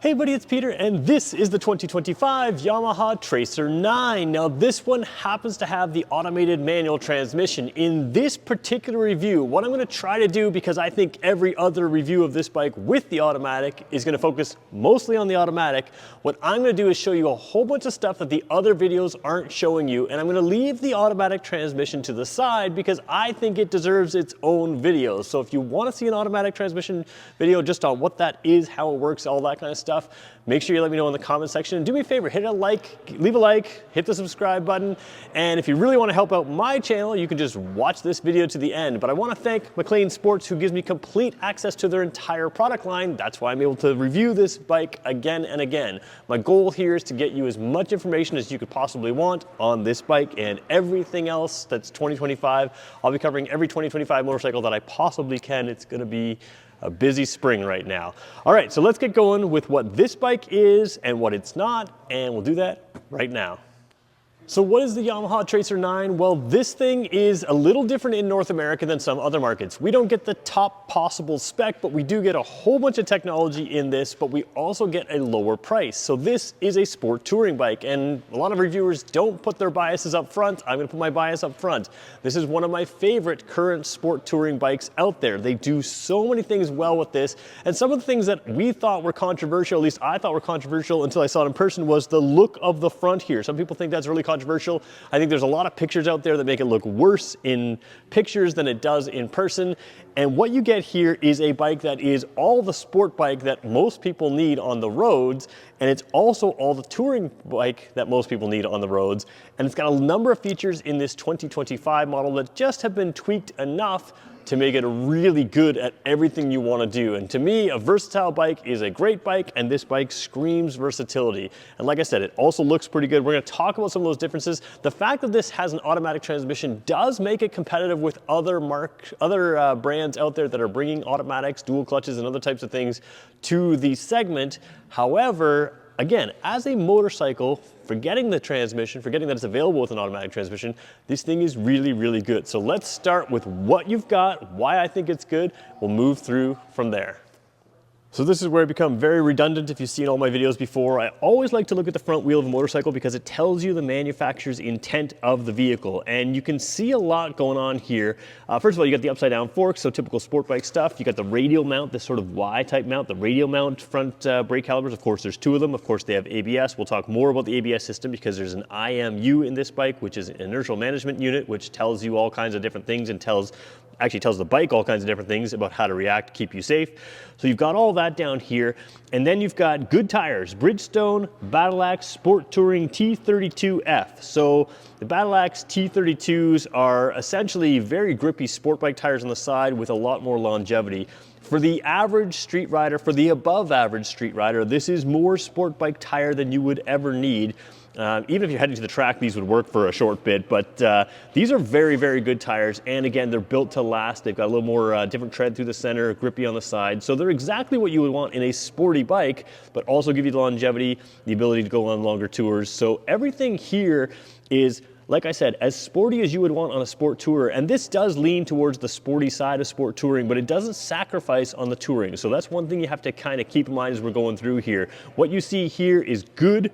Hey buddy, it's Peter, and this is the 2025 Yamaha Tracer 9. Now this one happens to have the automated manual transmission. In this particular review, what I'm going to try to do, because I think every other review of this bike with the automatic is going to focus mostly on the automatic, what I'm going to do is show you a whole bunch of stuff that the other videos aren't showing you, and I'm going to leave the automatic transmission to the side because I think it deserves its own video. So if you want to see an automatic transmission video just on what that is, how it works, all that kind of stuff, make sure you let me know in the comment section. And do me a favor, hit a like, leave a like, hit the subscribe button. And if you really want to help out my channel, you can just watch this video to the end. But I want to thank McLean Sports, who gives me complete access to their entire product line. That's why I'm able to review this bike again and again. My goal here is to get you as much information as you could possibly want on this bike and everything else that's 2025. I'll be covering every 2025 motorcycle that I possibly can. It's going to be a busy spring right now. All right, so let's get going with what this bike is and what it's not, and we'll do that right now. So what is the Yamaha Tracer 9? Well, this thing is a little different in North America than some other markets. We don't get the top possible spec, but we do get a whole bunch of technology in this, but we also get a lower price. So this is a sport touring bike, and a lot of reviewers don't put their biases up front. I'm gonna put my bias up front. This is one of my favorite current sport touring bikes out there. They do so many things well with this, and some of the things that we thought were controversial, at least I thought were controversial until I saw it in person, was the look of the front here. Some people think that's really controversial. I think there's a lot of pictures out there that make it look worse in pictures than it does in person. And what you get here is a bike that is all the sport bike that most people need on the roads, and it's also all the touring bike that most people need on the roads. And it's got a number of features in this 2025 model that just have been tweaked enough to make it really good at everything you want to do. And to me, a versatile bike is a great bike, and this bike screams versatility. And like I said, it also looks pretty good. We're going to talk about some of those differences. The fact that this has an automatic transmission does make it competitive with other brands out there that are bringing automatics, dual clutches, and other types of things to the segment. However, again, as a motorcycle, forgetting the transmission, forgetting that it's available with an automatic transmission, this thing is really, really good. So let's start with what you've got, why I think it's good. We'll move through from there. So this is where I become very redundant. If you've seen all my videos before, I always like to look at the front wheel of a motorcycle because it tells you the manufacturer's intent of the vehicle. And you can see a lot going on here. First of all, you got the upside down forks, so typical sport bike stuff. You got the radial mount, this sort of Y-type mount, the radial mount front brake calipers. Of course, there's two of them. Of course, they have ABS. We'll talk more about the ABS system because there's an IMU in this bike, which is an inertial management unit, which tells you all kinds of different things and actually tells the bike all kinds of different things about how to react, keep you safe. So you've got all that down here. And then you've got good tires, Bridgestone Battle Axe Sport Touring T32F. So the Battle Axe T32s are essentially very grippy sport bike tires on the side with a lot more longevity. For the average street rider, for the above average street rider, this is more sport bike tire than you would ever need. Even if you're heading to the track, these would work for a short bit, but these are very, very good tires. And again, they're built to last. They've got a little more different tread through the center, grippy on the side. So they're exactly what you would want in a sporty bike, but also give you the longevity, the ability to go on longer tours. So everything here is, like I said, as sporty as you would want on a sport tourer. And this does lean towards the sporty side of sport touring, but it doesn't sacrifice on the touring. So that's one thing you have to kind of keep in mind as we're going through here. What you see here is good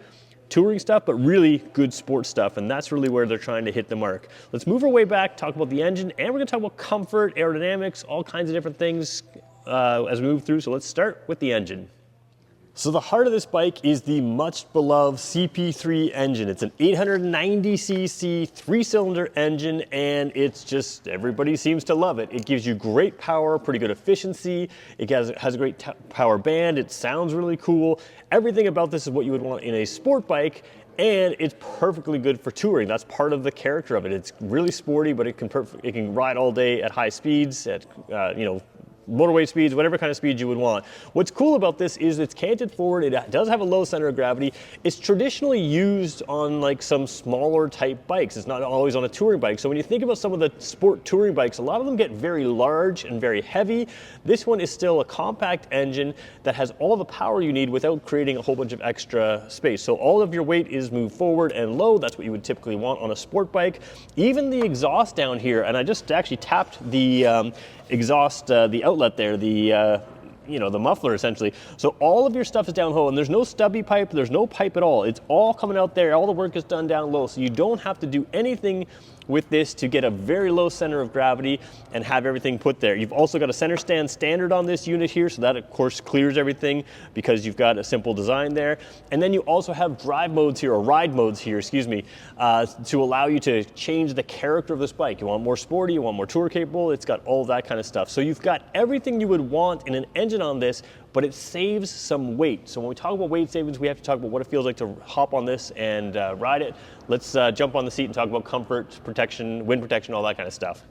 touring stuff, but really good sports stuff, and that's really where they're trying to hit the mark. Let's move our way back, talk about the engine, and we're gonna talk about comfort, aerodynamics, all kinds of different things as we move through. So let's start with the engine. So the heart of this bike is the much beloved CP3 engine. It's an 890cc 3-cylinder engine, and it's just, everybody seems to love it. It gives you great power, pretty good efficiency. It has a great power band. It sounds really cool. Everything about this is what you would want in a sport bike, and it's perfectly good for touring. That's part of the character of it. It's really sporty, but it can ride all day at high speeds, at motorway speeds, whatever kind of speed you would want. What's cool about this is it's canted forward. It does have a low center of gravity. It's traditionally used on like some smaller type bikes. It's not always on a touring bike. So when you think about some of the sport touring bikes, a lot of them get very large and very heavy. This one is still a compact engine that has all the power you need without creating a whole bunch of extra space. So all of your weight is moved forward and low. That's what you would typically want on a sport bike. Even the exhaust down here, and I just actually tapped the exhaust, the outlet there, the you know, the muffler essentially. So all of your stuff is down low, and there's no stubby pipe, there's no pipe at all. It's all coming out there, all the work is done down low, so you don't have to do anything with this to get a very low center of gravity and have everything put there. You've also got a center stand standard on this unit here, so that of course clears everything because you've got a simple design there. And then you also have drive modes here, or ride modes here, excuse me, to allow you to change the character of this bike. You want more sporty, you want more tour capable, it's got all that kind of stuff. So you've got everything you would want in an engine on this, but it saves some weight. So when we talk about weight savings, we have to talk about what it feels like to hop on this and ride it. Let's jump on the seat and talk about comfort, protection, wind protection, all that kind of stuff.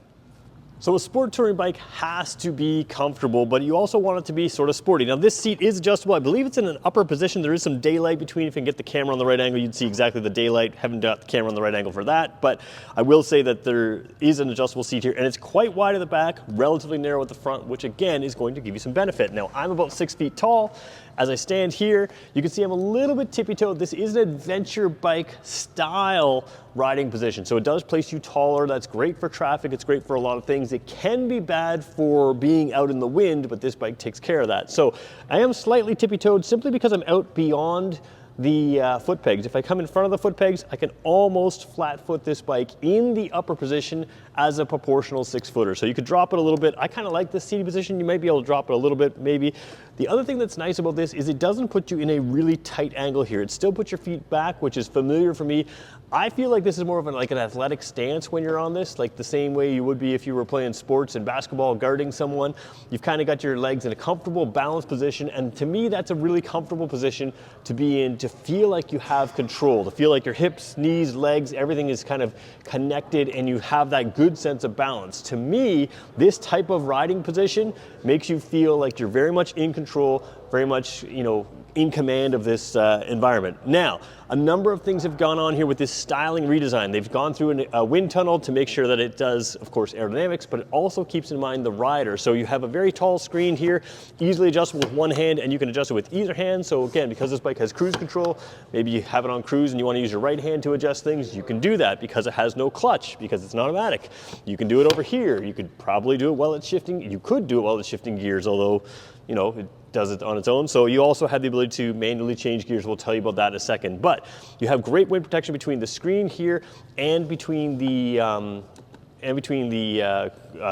So a sport touring bike has to be comfortable, but you also want it to be sort of sporty. Now this seat is adjustable. I believe it's in an upper position. There is some daylight between. If you can get the camera on the right angle, you'd see exactly the daylight. Haven't got the camera on the right angle for that, but I will say that there is an adjustable seat here, and it's quite wide at the back, relatively narrow at the front, which again is going to give you some benefit. Now I'm about 6 feet tall. As I stand here, you can see I'm a little bit tippy-toed. This is an adventure bike style riding position, so it does place you taller. That's great for traffic, it's great for a lot of things. It can be bad for being out in the wind, but this bike takes care of that. So I am slightly tippy-toed simply because I'm out beyond the foot pegs. If I come in front of the foot pegs, I can almost flat foot this bike in the upper position as a proportional 6-footer. So you could drop it a little bit. I kind of like this seating position. You might be able to drop it a little bit, maybe. The other thing that's nice about this is it doesn't put you in a really tight angle here. It still puts your feet back, which is familiar for me. I feel like this is more of an athletic stance when you're on this, like the same way you would be if you were playing sports and basketball, guarding someone. You've kind of got your legs in a comfortable, balanced position, and to me, that's a really comfortable position to be in, to feel like you have control, to feel like your hips, knees, legs, everything is kind of connected and you have that good sense of balance. To me, this type of riding position makes you feel like you're very much in control, very much, you know, in command of this environment. Now, a number of things have gone on here with this styling redesign. They've gone through a wind tunnel to make sure that it does, of course, aerodynamics, but it also keeps in mind the rider. So you have a very tall screen here, easily adjustable with one hand, and you can adjust it with either hand. So again, because this bike has cruise control, maybe you have it on cruise and you want to use your right hand to adjust things, you can do that because it has no clutch, because it's not automatic. You can do it over here. You could probably do it while it's shifting. You could do it while it's shifting gears, although, you know, it does it on its own. So you also have the ability to manually change gears. We'll tell you about that in a second. But you have great wind protection between the screen here and between the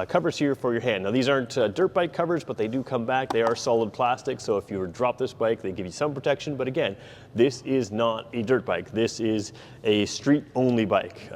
covers here for your hand. Now these aren't dirt bike covers, but they do come back. They are solid plastic, so if you were to drop this bike, they give you some protection. But again, this is not a dirt bike. This is a street-only bike.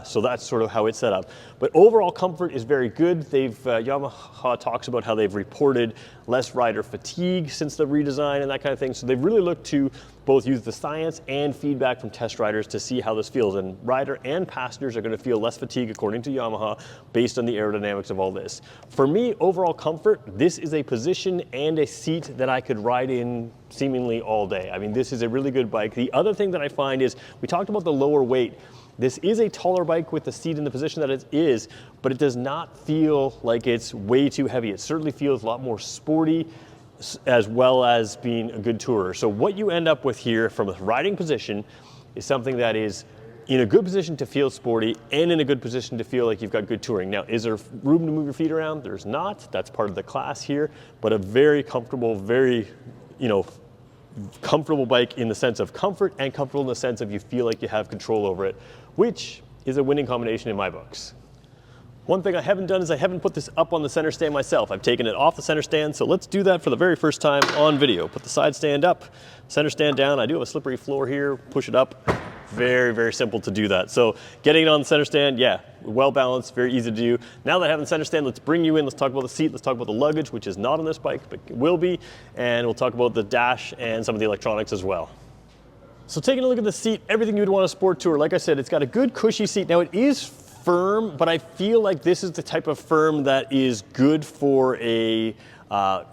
So that's sort of how it's set up. But overall comfort is very good. Yamaha talks about how they've reported less rider fatigue since the redesign and that kind of thing. So they've really looked to both use the science and feedback from test riders to see how this feels. And rider and passengers are going to feel less fatigue, according to Yamaha, based on the aerodynamics of all this. For me, overall comfort, this is a position and a seat that I could ride in seemingly all day. I mean, this is a really good bike. The other thing that I find is, we talked about the lower weight. This is a taller bike with the seat in the position that it is, but it does not feel like it's way too heavy. It certainly feels a lot more sporty, as well as being a good tourer. So what you end up with here from a riding position is something that is in a good position to feel sporty and in a good position to feel like you've got good touring. Now, is there room to move your feet around? There's not. That's part of the class here, but a very comfortable, very, you know, comfortable bike in the sense of comfort and comfortable in the sense of you feel like you have control over it, which is a winning combination in my books. One thing I haven't done is I haven't put this up on the center stand myself. I've taken it off the center stand, so let's do that for the very first time on video. Put the side stand up, center stand down. I do have a slippery floor here, push it up. Very, very simple to do that. So getting it on the center stand, yeah, well balanced, very easy to do. Now that I have the center stand, let's bring you in. Let's talk about the seat. Let's talk about the luggage, which is not on this bike, but will be. And we'll talk about the dash and some of the electronics as well. So taking a look at the seat, everything you would want on a sport tour. Like I said, it's got a good cushy seat. Now it is firm, but I feel like this is the type of firm that is good for a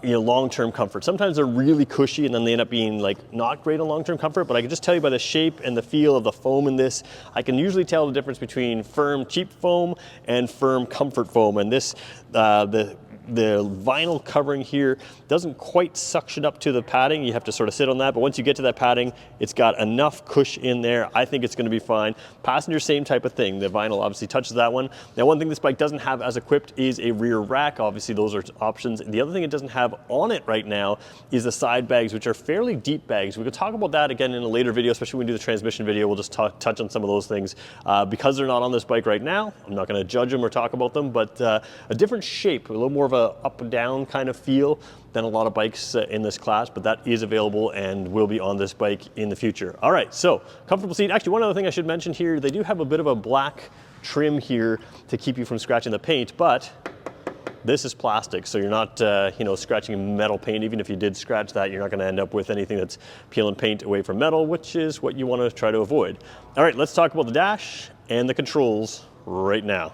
long-term comfort. Sometimes they're really cushy and then they end up being like not great on long-term comfort, but I can just tell you by the shape and the feel of the foam in this, I can usually tell the difference between firm cheap foam and firm comfort foam. And this, the the vinyl covering here doesn't quite suction up to the padding. You have to sort of sit on that, but once you get to that padding, it's got enough cush in there. I think it's going to be fine. Passenger, same type of thing. The vinyl obviously touches that one. Now, one thing this bike doesn't have as equipped is a rear rack. Obviously, those are options. The other thing it doesn't have on it right now is the side bags, which are fairly deep bags. We could talk about that again in a later video, especially when we do the transmission video. We'll just touch on some of those things. Because they're not on this bike right now, I'm not going to judge them or talk about them, but a different shape, a little more of a up and down kind of feel than a lot of bikes in this class, but that is available and will be on this bike in the future. All right, so comfortable seat. Actually, one other thing I should mention here, they do have a bit of a black trim here to keep you from scratching the paint, but this is plastic, so you're not scratching metal paint. Even if you did scratch that, you're not going to end up with anything that's peeling paint away from metal, which is what you want to try to avoid. All right, let's talk about the dash and the controls right now.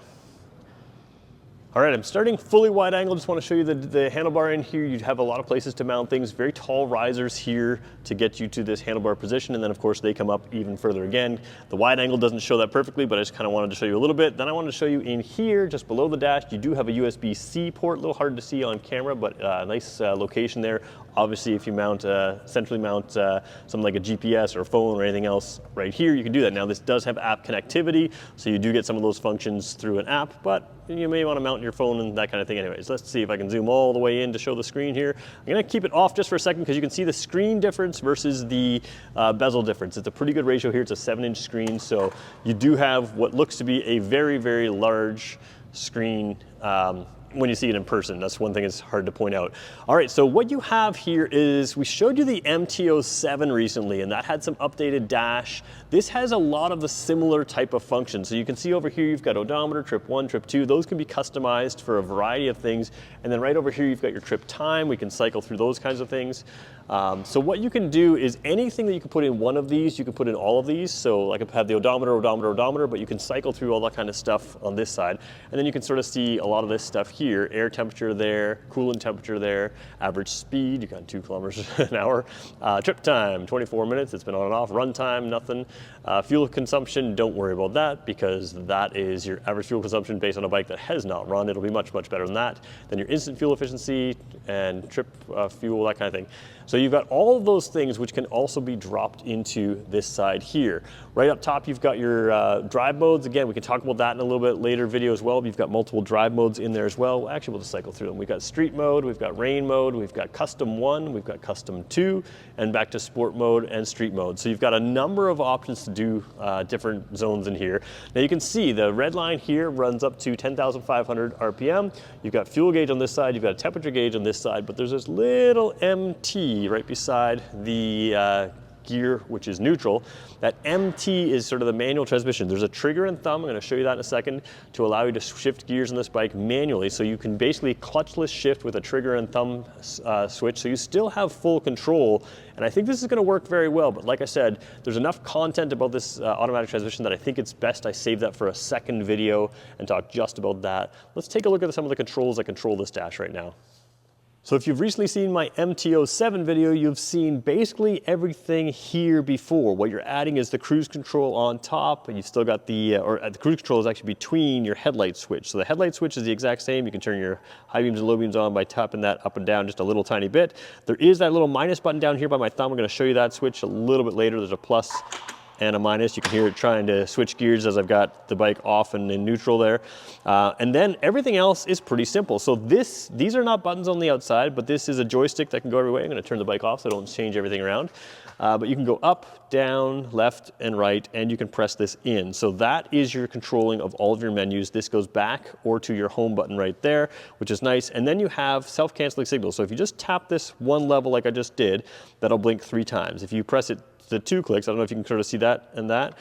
All right, I'm starting fully wide angle. Just want to show you the handlebar in here. You have a lot of places to mount things, very tall risers here to get you to this handlebar position. And then of course they come up even further again. The wide angle doesn't show that perfectly, but I just kind of wanted to show you a little bit. Then I wanted to show you in here, just below the dash, you do have a USB-C port, a little hard to see on camera, but nice location there. Obviously, if you mount, centrally mount something like a GPS or a phone or anything else right here, you can do that. Now this does have app connectivity, so you do get some of those functions through an app, but you may want to mount your phone and that kind of thing anyways. Let's see if I can zoom all the way in to show the screen here. I'm going to keep it off just for a second because you can see the screen difference versus the bezel difference. It's a pretty good ratio here. It's a 7-inch screen, so you do have what looks to be a very, very large screen when you see it in person. That's one thing that's hard to point out. All right, so what you have here is, we showed you the MT-07 recently, and that had some updated dash. This has a lot of the similar type of functions. So you can see over here, you've got odometer, trip 1, trip 2. Those can be customized for a variety of things. And then right over here, you've got your trip time. We can cycle through those kinds of things. So what you can do is anything that you can put in one of these, you can put in all of these. So I could have the odometer, but you can cycle through all that kind of stuff on this side. And then you can sort of see a lot of this stuff here, air temperature there, coolant temperature there, average speed, you got 2 kilometers an hour, trip time, 24 minutes, it's been on and off, run time, nothing. Fuel consumption, don't worry about that because that is your average fuel consumption based on a bike that has not run. It'll be much, much better than that. Then your instant fuel efficiency and trip fuel, that kind of thing. So you've got all of those things which can also be dropped into this side here. Right up top, you've got your drive modes. Again, we can talk about that in a little bit later video as well. You've got multiple drive modes in there as well. Actually, we'll just cycle through them. We've got street mode, we've got rain mode, we've got custom 1, we've got custom 2, and back to sport mode and street mode. So you've got a number of options to do different zones in here. Now you can see the red line here runs up to 10,500 RPM. You've got fuel gauge on this side, you've got a temperature gauge on this side, but there's this little MT right beside the gear, which is neutral. That MT is sort of the manual transmission. There's a trigger and thumb, I'm going to show you that in a second, to allow you to shift gears on this bike manually. So you can basically clutchless shift with a trigger and thumb switch, so you still have full control. And I think this is going to work very well, but like I said, there's enough content about this automatic transmission that I think it's best I save that for a second video and talk just about that. Let's take a look at some of the controls that control this dash right now. So if you've recently seen my MT-07 video, you've seen basically everything here before. What you're adding is the cruise control on top, and you've still got the cruise control is actually between your headlight switch. So the headlight switch is the exact same. You can turn your high beams and low beams on by tapping that up and down just a little tiny bit. There is that little minus button down here by my thumb. I'm going to show you that switch a little bit later. There's a plus and a minus. You can hear it trying to switch gears as I've got the bike off and in neutral there. And then everything else is pretty simple. So these are not buttons on the outside, but this is a joystick that can go every way. I'm going to turn the bike off so I don't change everything around. But you can go up, down, left, and right, and you can press this in. So that is your controlling of all of your menus. This goes back or to your home button right there, which is nice. And then you have self-canceling signals. So if you just tap this one level like I just did, that'll blink 3 times. If you press it to 2 clicks, I don't know if you can sort of see that and that,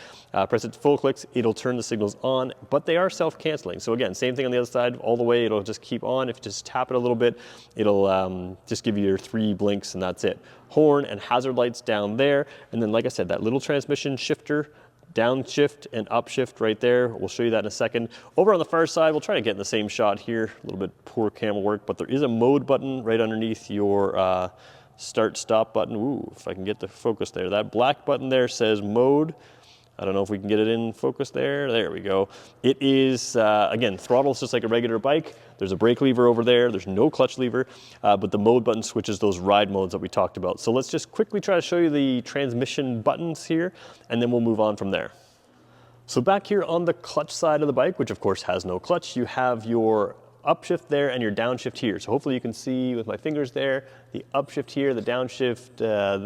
press it to full clicks, it'll turn the signals on, but they are self-canceling. So again, same thing on the other side, all the way, it'll just keep on. If you just tap it a little bit, it'll just give you your 3 blinks and that's it. Horn and hazard lights down there. And then like I said, that little transmission shifter, downshift and upshift right there. We'll show you that in a second. Over on the far side, we'll try to get in the same shot here. A little bit poor camera work, but there is a mode button right underneath your start stop button. Ooh, if I can get the focus there. That black button there says mode. I don't know if we can get it in focus there. There we go. It is, again, throttle's just like a regular bike. There's a brake lever over there. There's no clutch lever, but the mode button switches those ride modes that we talked about. So let's just quickly try to show you the transmission buttons here, and then we'll move on from there. So back here on the clutch side of the bike, which of course has no clutch, you have your upshift there and your downshift here. So hopefully you can see with my fingers there, the upshift here, the downshift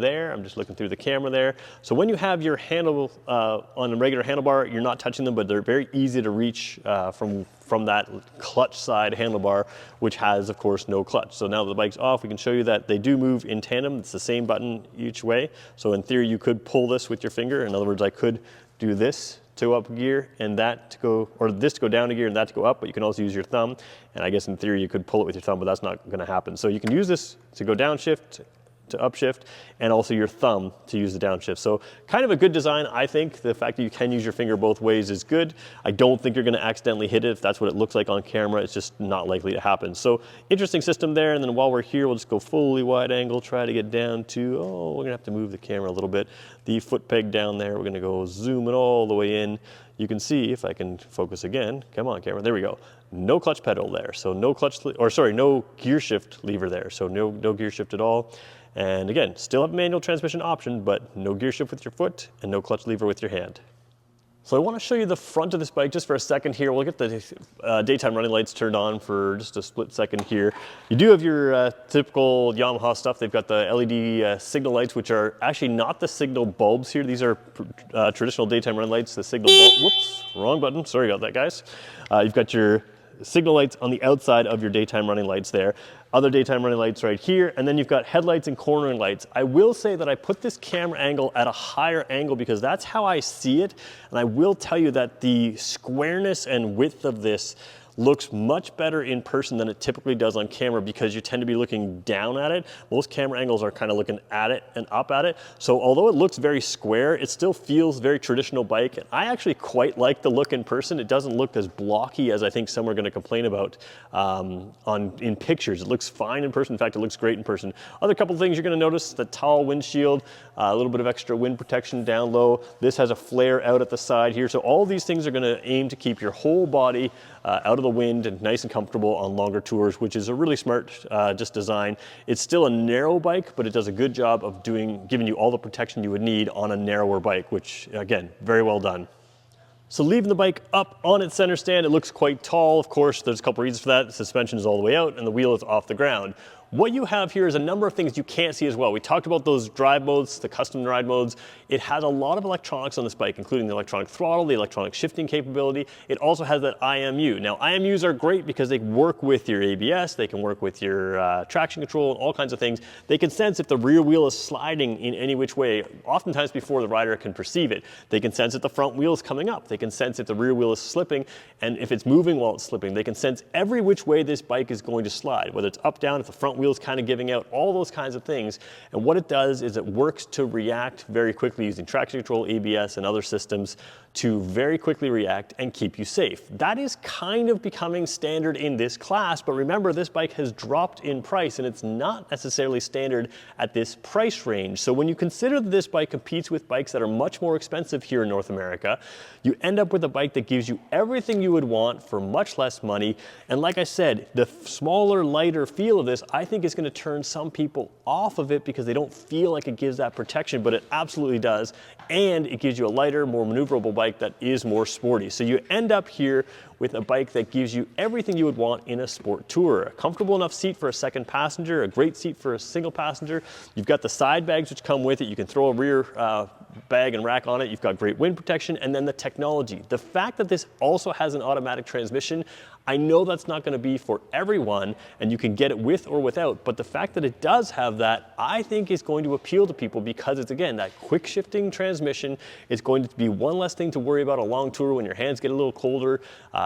there. I'm just looking through the camera there. So when you have your handle on a regular handlebar, you're not touching them, but they're very easy to reach from that clutch side handlebar, which has of course no clutch. So now that the bike's off, we can show you that they do move in tandem. It's the same button each way. So in theory, you could pull this with your finger. In other words, I could do this to go up gear and that to go, or this to go down a gear and that to go up, but you can also use your thumb. And I guess in theory you could pull it with your thumb, but that's not gonna happen. So you can use this to go downshift, to upshift, and also your thumb to use the downshift. So kind of a good design, I think. The fact that you can use your finger both ways is good. I don't think you're gonna accidentally hit it. If that's what it looks like on camera, it's just not likely to happen. So interesting system there. And then while we're here, we'll just go fully wide angle, try to get down to, we're gonna have to move the camera a little bit. The foot peg down there, we're gonna go zoom it all the way in. You can see, if I can focus again, come on camera, there we go. No clutch pedal there. So no no gear shift lever there. So no gear shift at all. And again, still have a manual transmission option, but no gear shift with your foot and no clutch lever with your hand. So I want to show you the front of this bike just for a second here. We'll get the daytime running lights turned on for just a split second here. You do have your typical Yamaha stuff. They've got the LED signal lights, which are actually not the signal bulbs here. These are traditional daytime running lights. The signal bulb, whoops, wrong button. Sorry about that, guys. You've got your signal lights on the outside of your daytime running lights there. Other daytime running lights right here, and then you've got headlights and cornering lights. I will say that I put this camera angle at a higher angle because that's how I see it, and I will tell you that the squareness and width of this looks much better in person than it typically does on camera because you tend to be looking down at it. Most camera angles are kind of looking at it and up at it. So although it looks very square, it still feels very traditional bike. And I actually quite like the look in person. It doesn't look as blocky as I think some are going to complain about in pictures. It looks fine in person. In fact, it looks great in person. Other couple things you're going to notice: the tall windshield, a little bit of extra wind protection down low. This has a flare out at the side here. So all these things are going to aim to keep your whole body out of the wind and nice and comfortable on longer tours, which is a really smart just design. It's still a narrow bike, but it does a good job of giving you all the protection you would need on a narrower bike, which again, very well done. So leaving the bike up on its center stand, it looks quite tall. Of course, there's a couple reasons for that. The suspension is all the way out and the wheel is off the ground. What you have here is a number of things you can't see as well. We talked about those drive modes, the custom ride modes. It has a lot of electronics on this bike, including the electronic throttle, the electronic shifting capability. It also has that IMU. Now, IMUs are great because they work with your ABS, they can work with your traction control, and all kinds of things. They can sense if the rear wheel is sliding in any which way, oftentimes before the rider can perceive it. They can sense if the front wheel is coming up. They can sense if the rear wheel is slipping, and if it's moving while it's slipping. They can sense every which way this bike is going to slide, whether it's up, down, if the front wheel's kind of giving out, all those kinds of things. And what it does is it works to react very quickly using traction control, ABS, and other systems to very quickly react and keep you safe. That is kind of becoming standard in this class, but remember, this bike has dropped in price and it's not necessarily standard at this price range. So when you consider that this bike competes with bikes that are much more expensive here in North America, you end up with a bike that gives you everything you would want for much less money. And like I said, the smaller, lighter feel of this, I think is going to turn some people off of it because they don't feel like it gives that protection, but it absolutely does. And it gives you a lighter, more maneuverable bike that is more sporty. So you end up here with a bike that gives you everything you would want in a sport tourer. A comfortable enough seat for a second passenger, a great seat for a single passenger. You've got the side bags which come with it. You can throw a rear bag and rack on it. You've got great wind protection, and then the technology. The fact that this also has an automatic transmission, I know that's not going to be for everyone, and you can get it with or without, but the fact that it does have that, I think is going to appeal to people because it's, again, that quick shifting transmission. It's going to be one less thing to worry about a long tour when your hands get a little colder.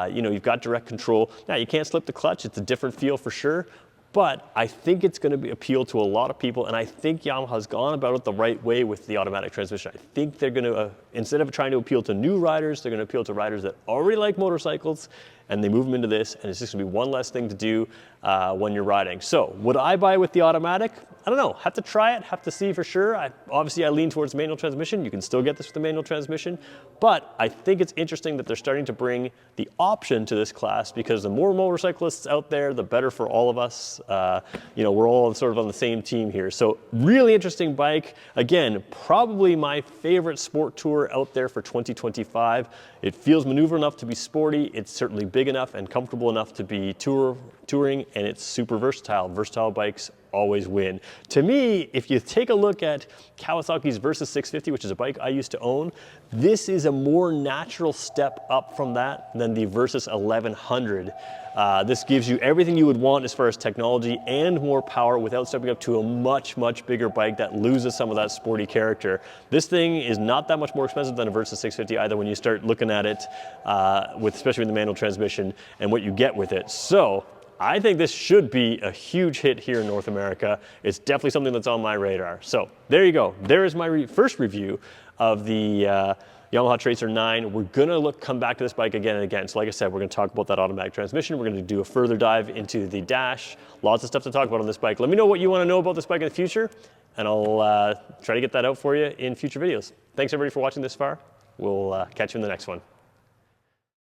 You've got direct control. Now, you can't slip the clutch. It's a different feel for sure. But I think it's going to appeal to a lot of people, and I think Yamaha's gone about it the right way with the automatic transmission. I think they're going to, instead of trying to appeal to new riders, they're going to appeal to riders that already like motorcycles and they move them into this, and it's just gonna be one less thing to do when you're riding. So would I buy with the automatic? I don't know, have to try it, have to see for sure. Obviously I lean towards manual transmission. You can still get this with the manual transmission, but I think it's interesting that they're starting to bring the option to this class, because the more motorcyclists out there, the better for all of us. You know, we're all sort of on the same team here. So really interesting bike. Again, probably my favorite sport tour out there for 2025. It feels maneuver enough to be sporty. It's certainly big enough and comfortable enough to be touring, and it's super versatile. Versatile bikes always win. To me, if you take a look at Kawasaki's Versys 650, which is a bike I used to own, this is a more natural step up from that than the Versys 1100. This gives you everything you would want as far as technology and more power without stepping up to a much, much bigger bike that loses some of that sporty character. This thing is not that much more expensive than a Versys 650 either when you start looking at it, especially with the manual transmission and what you get with it. So I think this should be a huge hit here in North America. It's definitely something that's on my radar. So there you go. There is my first review of the Yamaha Tracer 9. We're gonna come back to this bike again and again. So like I said, we're gonna talk about that automatic transmission. We're gonna do a further dive into the dash. Lots of stuff to talk about on this bike. Let me know what you wanna know about this bike in the future, and I'll try to get that out for you in future videos. Thanks everybody for watching this far. We'll catch you in the next one.